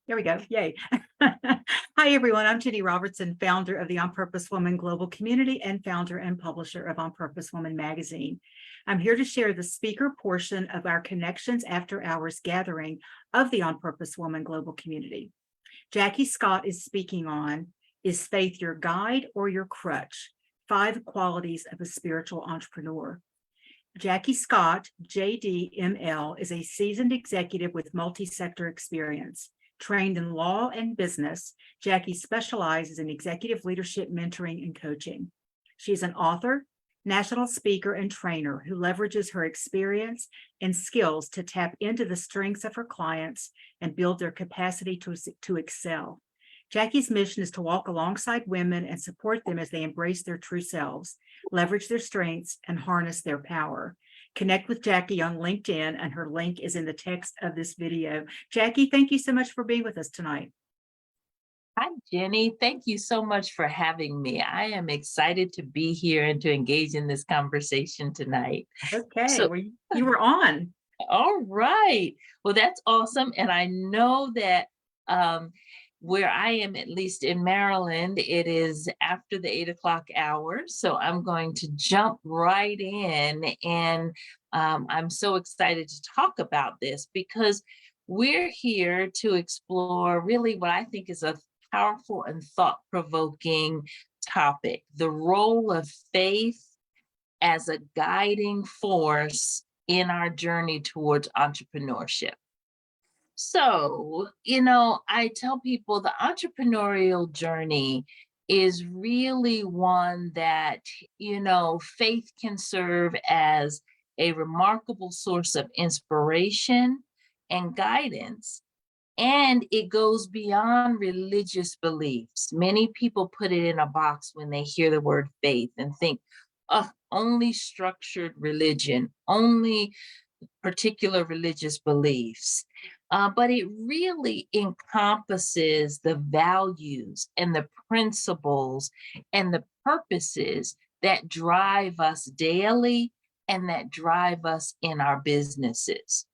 There we go. Yay. Hi, everyone. I'm Jenny Robertson, founder of the On Purpose Woman Global Community and founder and publisher of On Purpose Woman magazine. I'm here to share the speaker portion of our Connections After Hours gathering of the On Purpose Woman Global Community. Jackie Scott is speaking on, Is Faith Your Guide or Your Crutch? 5 Qualities of a Spiritual Entrepreneur. Jackie Scott, JD-ML, is a seasoned executive with multi-sector experience. Trained in law and business, Jackie specializes in executive leadership mentoring and coaching. She's an author, national speaker, and trainer who leverages her experience and skills to tap into the strengths of her clients and build their capacity to excel. Jackie's mission is to walk alongside women and support them as they embrace their true selves, leverage their strengths, and harness their power. Connect with Jackie on LinkedIn, and her link is in the text of this video. Jackie, thank you so much for being with us tonight. Hi, Jenny. Thank you so much for having me. I am excited to be here and to engage in this conversation tonight. Okay, So, well, you were on. all right. Well, that's awesome. And I know that where I am, at least in Maryland, it is after the 8 o'clock hour. So I'm going to jump right in. And I'm so excited to talk about this because we're here to explore really what I think is a powerful and thought-provoking topic, the role of faith as a guiding force in our journey towards entrepreneurship. So, I tell people the entrepreneurial journey is really one that, faith can serve as a remarkable source of inspiration and guidance. And it goes beyond religious beliefs. Many people put it in a box when they hear the word faith and think, oh, only structured religion, only particular religious beliefs. But it really encompasses the values and the principles and the purposes that drive us daily and that drive us in our businesses.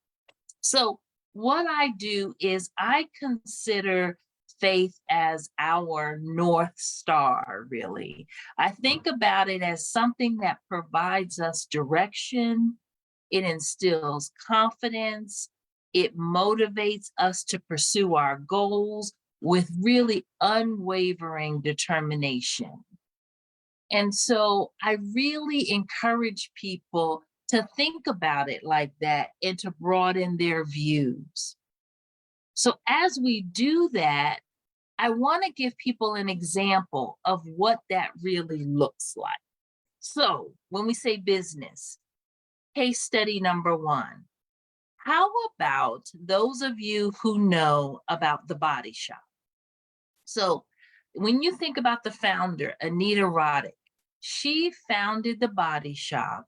So what I do is I consider faith as our North Star, really. I think about it as something that provides us direction. It instills confidence. It motivates us to pursue our goals with really unwavering determination. And so I really encourage people to think about it like that and to broaden their views. So as we do that, I want to give people an example of what that really looks like. So when we say business, case study number 1. How about those of you who know about The Body Shop? So when you think about the founder, Anita Roddick, she founded The Body Shop,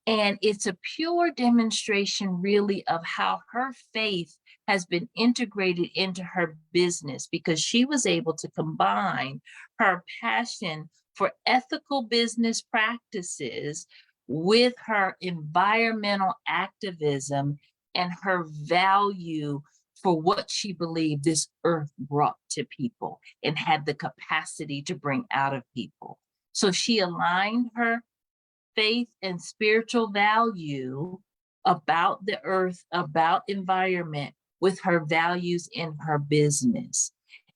and it's a pure demonstration really of how her faith has been integrated into her business because she was able to combine her passion for ethical business practices with her environmental activism and her value for what she believed this earth brought to people and had the capacity to bring out of people. So she aligned her faith and spiritual value about the earth, about environment, with her values in her business.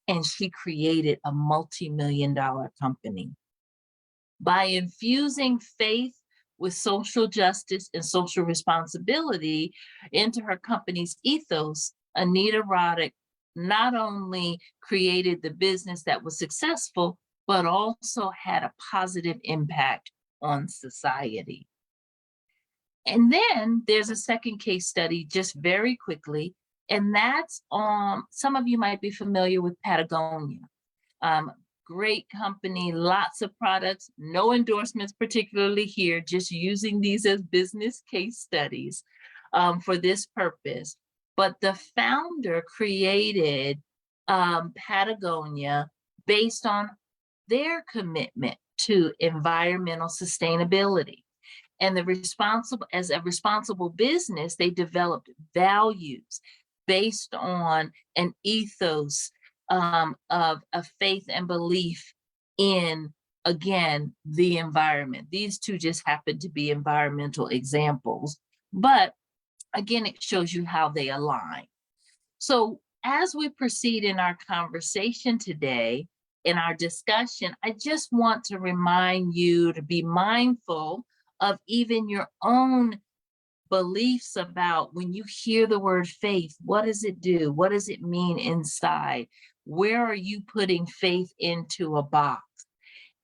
And she created a multi-million-dollar company. By infusing faith with social justice and social responsibility into her company's ethos, Anita Roddick not only created the business that was successful, but also had a positive impact on society. And then there's a second case study, just very quickly, and that's some of you might be familiar with Patagonia. Great company, lots of products, no endorsements particularly here, just using these as business case studies for this purpose. But the founder created Patagonia based on their commitment to environmental sustainability. And as a responsible business, they developed values based on an ethos of a faith and belief in, again, the environment. These two just happen to be environmental examples, but again, it shows you how they align. So as we proceed in our conversation today, in our discussion, I just want to remind you to be mindful of even your own beliefs about when you hear the word faith, what does it do? What does it mean inside? Where are you putting faith into a box?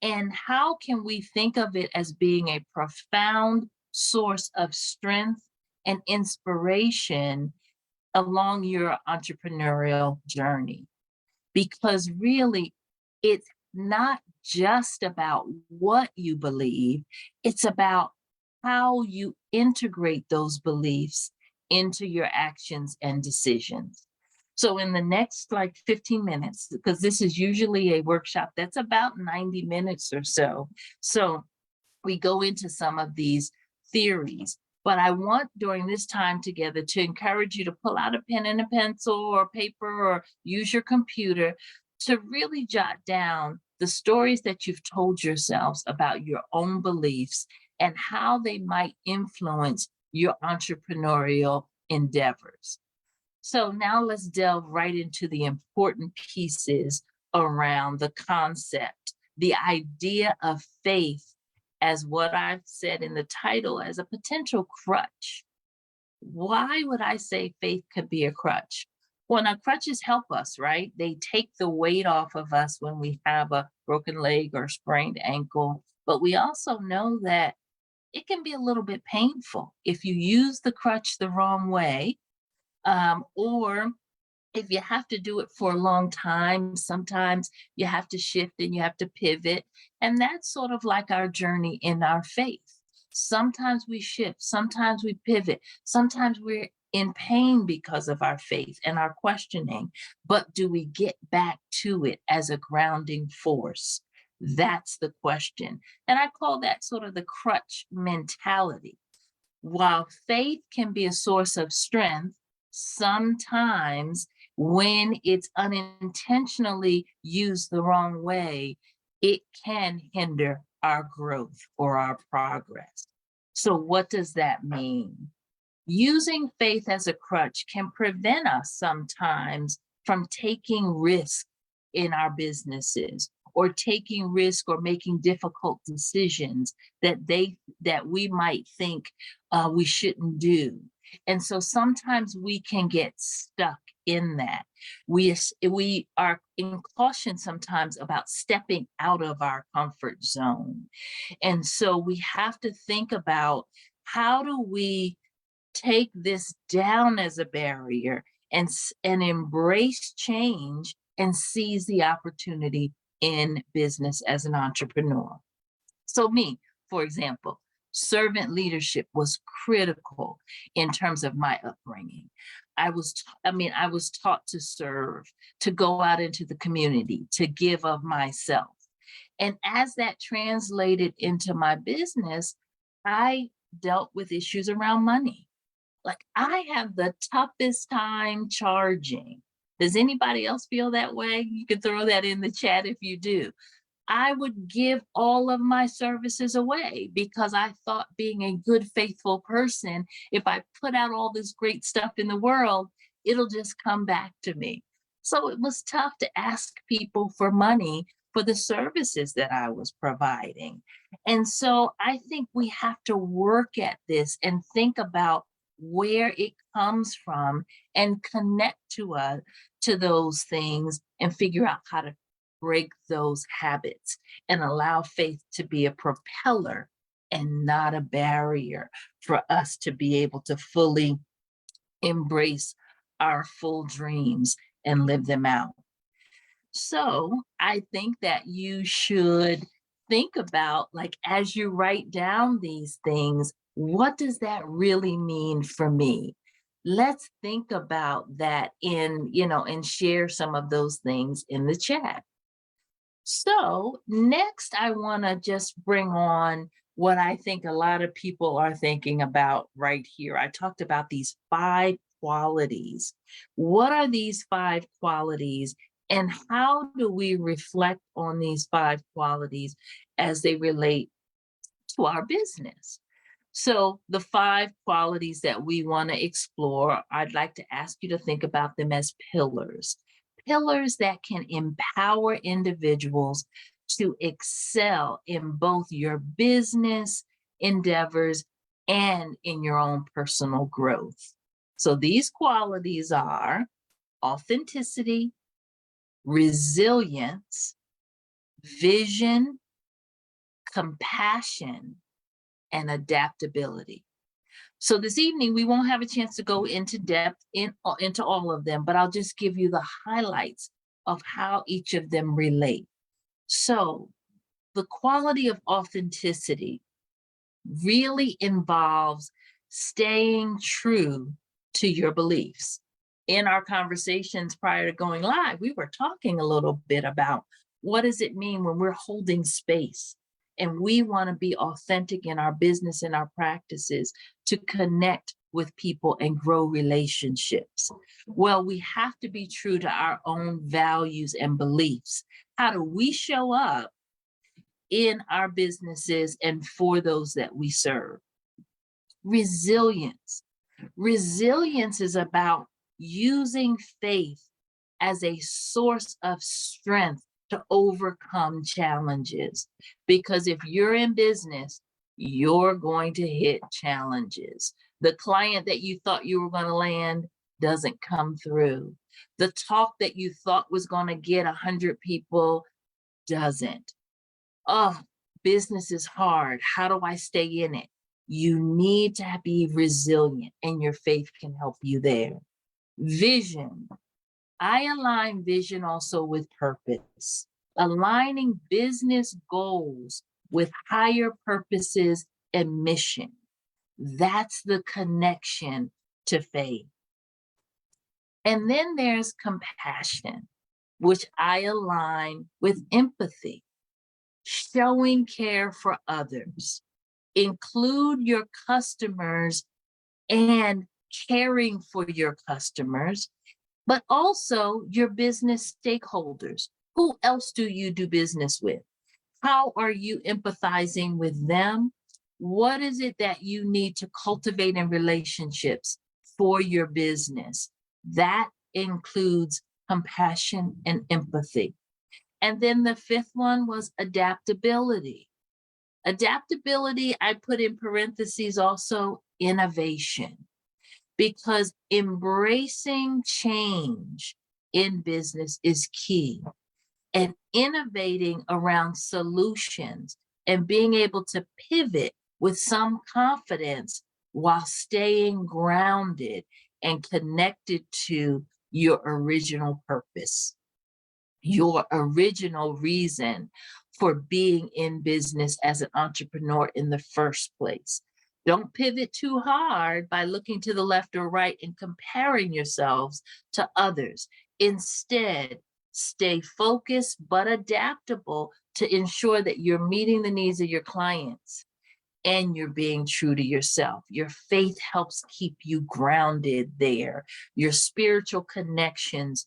And how can we think of it as being a profound source of strength and inspiration along your entrepreneurial journey? Because really, it's not just about what you believe, it's about how you integrate those beliefs into your actions and decisions. So in the next like 15 minutes, because this is usually a workshop that's about 90 minutes or so. So we go into some of these theories, but I want during this time together to encourage you to pull out a pen and a pencil or paper or use your computer to really jot down the stories that you've told yourselves about your own beliefs and how they might influence your entrepreneurial endeavors. So now let's delve right into the important pieces around the concept, the idea of faith as what I've said in the title as a potential crutch. Why would I say faith could be a crutch? Well, now crutches help us, right? They take the weight off of us when we have a broken leg or sprained ankle. But we also know that it can be a little bit painful if you use the crutch the wrong way, or if you have to do it for a long time. Sometimes you have to shift and you have to pivot. And that's sort of like our journey in our faith. Sometimes we shift, sometimes we pivot, sometimes we're in pain because of our faith and our questioning. But do we get back to it as a grounding force? That's the question. And I call that sort of the crutch mentality. While faith can be a source of strength, sometimes when it's unintentionally used the wrong way, it can hinder our growth or our progress. So, what does that mean? Using faith as a crutch can prevent us sometimes from taking risk in our businesses or taking risk or making difficult decisions that we might think we shouldn't do. And so sometimes we can get stuck in that. We are in caution sometimes about stepping out of our comfort zone. And so we have to think about, how do we take this down as a barrier and embrace change and seize the opportunity in business as an entrepreneur. So me, for example, servant leadership was critical in terms of my upbringing. I was taught to serve, to go out into the community, to give of myself. And as that translated into my business, I dealt with issues around money. Like, I have the toughest time charging. Does anybody else feel that way? You can throw that in the chat if you do. I would give all of my services away because I thought, being a good, faithful person, if I put out all this great stuff in the world, it'll just come back to me. So it was tough to ask people for money for the services that I was providing. And so I think we have to work at this and think about where it comes from and connect to those things and figure out how to break those habits and allow faith to be a propeller and not a barrier for us to be able to fully embrace our full dreams and live them out. So I think that you should think about, like, as you write down these things, what does that really mean for me? Let's think about that and share some of those things in the chat. So next, I want to just bring on what I think a lot of people are thinking about right here. I talked about these 5 qualities. What are these 5 qualities, and how do we reflect on these 5 qualities as they relate to our business? So, the 5 qualities that we want to explore, I'd like to ask you to think about them as pillars. Pillars that can empower individuals to excel in both your business endeavors and in your own personal growth. So, these qualities are authenticity, resilience, vision, compassion, and adaptability. So this evening, we won't have a chance to go into depth into all of them, but I'll just give you the highlights of how each of them relate. So the quality of authenticity really involves staying true to your beliefs. In our conversations prior to going live, we were talking a little bit about what does it mean when we're holding space and we want to be authentic in our business and our practices to connect with people and grow relationships. Well, we have to be true to our own values and beliefs. How do we show up in our businesses and for those that we serve? Resilience. Resilience is about using faith as a source of strength to overcome challenges. Because if you're in business, you're going to hit challenges. The client that you thought you were going to land doesn't come through. The talk that you thought was going to get 100 people doesn't. Oh, business is hard. How do I stay in it? You need to be resilient, and your faith can help you there. Vision. I align vision also with purpose, aligning business goals with higher purposes and mission. That's the connection to faith. And then there's compassion, which I align with empathy, showing care for others. Include your customers and caring for your customers, but also your business stakeholders. Who else do you do business with? How are you empathizing with them? What is it that you need to cultivate in relationships for your business? That includes compassion and empathy. And then the 5th one was adaptability. Adaptability, I put in parentheses also innovation, because embracing change in business is key, and innovating around solutions and being able to pivot with some confidence while staying grounded and connected to your original purpose, your original reason for being in business as an entrepreneur in the first place. Don't pivot too hard by looking to the left or right and comparing yourselves to others. Instead, stay focused but adaptable to ensure that you're meeting the needs of your clients and you're being true to yourself. Your faith helps keep you grounded there. Your spiritual connections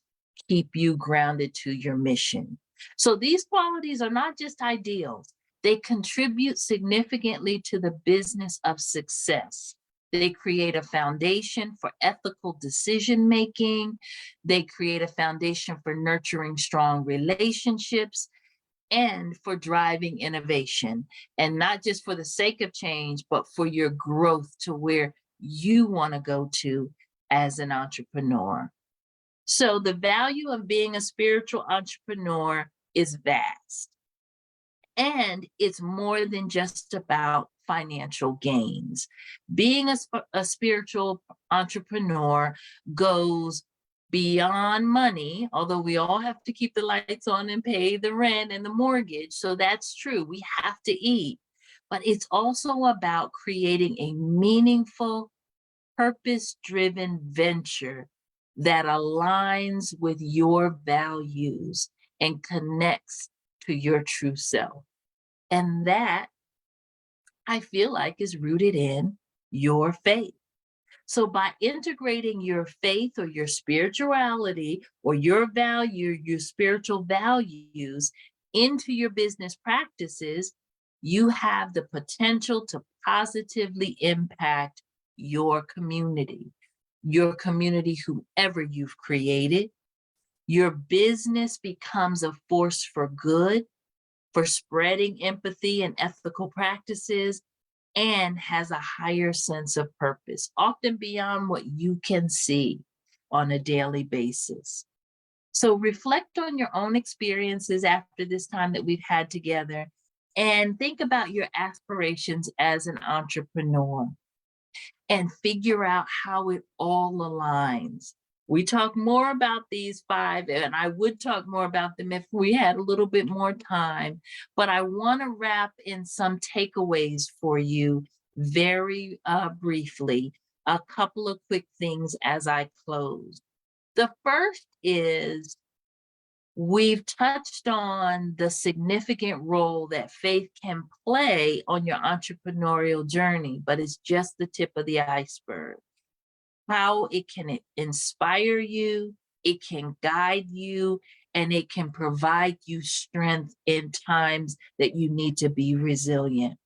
keep you grounded to your mission. So these qualities are not just ideals. They contribute significantly to the business of success. They create a foundation for ethical decision making. They create a foundation for nurturing strong relationships and for driving innovation. And not just for the sake of change, but for your growth to where you want to go to as an entrepreneur. So the value of being a spiritual entrepreneur is vast. And it's more than just about financial gains. Being a spiritual entrepreneur goes beyond money, although we all have to keep the lights on and pay the rent and the mortgage. So that's true. We have to eat. But it's also about creating a meaningful, purpose-driven venture that aligns with your values and connects to your true self. And that, I feel like, is rooted in your faith. So by integrating your faith or your spirituality or your spiritual values into your business practices, you have the potential to positively impact your community, whomever you've created. Your business becomes a force for good, for spreading empathy and ethical practices, and has a higher sense of purpose, often beyond what you can see on a daily basis. So reflect on your own experiences after this time that we've had together, and think about your aspirations as an entrepreneur and figure out how it all aligns. We talk more about these 5, and I would talk more about them if we had a little bit more time, but I want to wrap in some takeaways for you very briefly, a couple of quick things as I close. The first is, we've touched on the significant role that faith can play on your entrepreneurial journey, but it's just the tip of the iceberg. How it can inspire you, it can guide you, and it can provide you strength in times that you need to be resilient.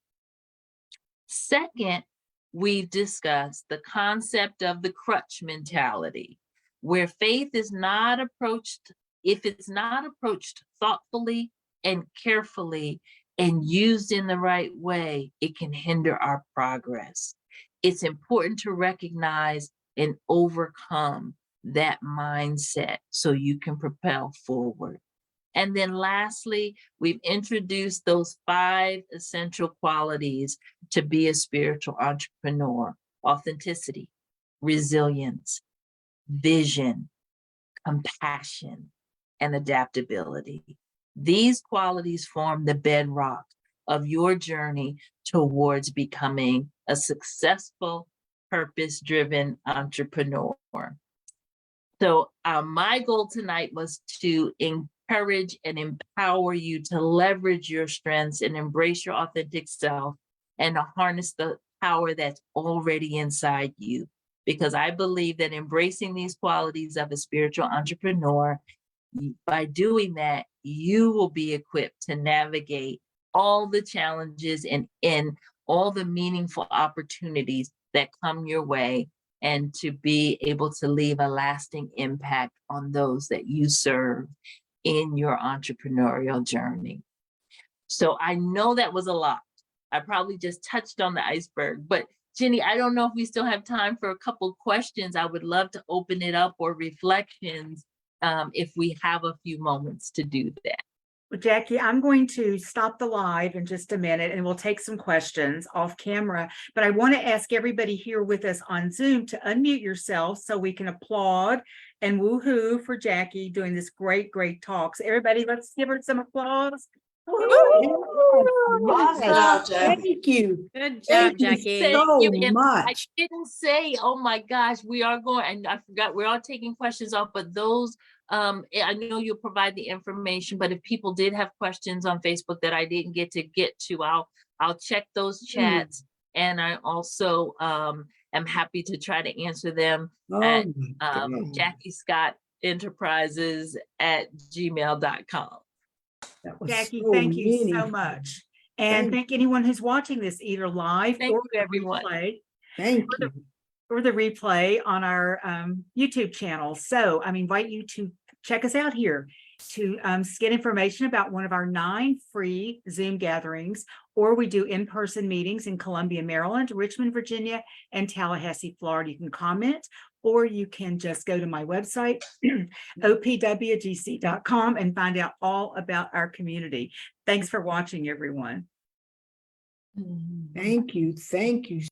Second, we've discussed the concept of the crutch mentality, where faith is not approached, if it's not approached thoughtfully and carefully and used in the right way, it can hinder our progress. It's important to recognize and overcome that mindset so you can propel forward. And then lastly, we've introduced those 5 essential qualities to be a spiritual entrepreneur: authenticity, resilience, vision, compassion, and adaptability. These qualities form the bedrock of your journey towards becoming a successful, purpose-driven entrepreneur. So my goal tonight was to encourage and empower you to leverage your strengths and embrace your authentic self, and to harness the power that's already inside you. Because I believe that embracing these qualities of a spiritual entrepreneur, by doing that, you will be equipped to navigate all the challenges and all the meaningful opportunities that come your way, and to be able to leave a lasting impact on those that you serve in your entrepreneurial journey. So I know that was a lot. I probably just touched on the iceberg, but Jenny, I don't know if we still have time for a couple questions. I would love to open it up, or reflections, if we have a few moments to do that. Well, Jackie, I'm going to stop the live in just a minute, and we'll take some questions off camera. But I want to ask everybody here with us on Zoom to unmute yourself so we can applaud and woohoo for Jackie doing this great, great talk. So everybody, let's give her some applause. Awesome. Thank you. Good job, Thank you Jackie. Thank so you. And I much. didn't say, oh my gosh, we are going, and I forgot, we're all taking questions off, but those, I know you'll provide the information, but if people did have questions on Facebook that I didn't get to, I'll check those chats. And I also am happy to try to answer them at Jackie Scott Enterprises at gmail.com. Jackie, so thank you so meaningful. much. And thank anyone who's watching this either live Thank or you, everyone. replay, Thank you. or the replay on our YouTube channel. So I invite you to check us out here to get information about one of our 9 free Zoom gatherings, or we do in-person meetings in Columbia, Maryland, Richmond, Virginia, and Tallahassee, Florida. You can comment, or you can just go to my website, opwgc.com, and find out all about our community. Thanks for watching, everyone. Thank you. Thank you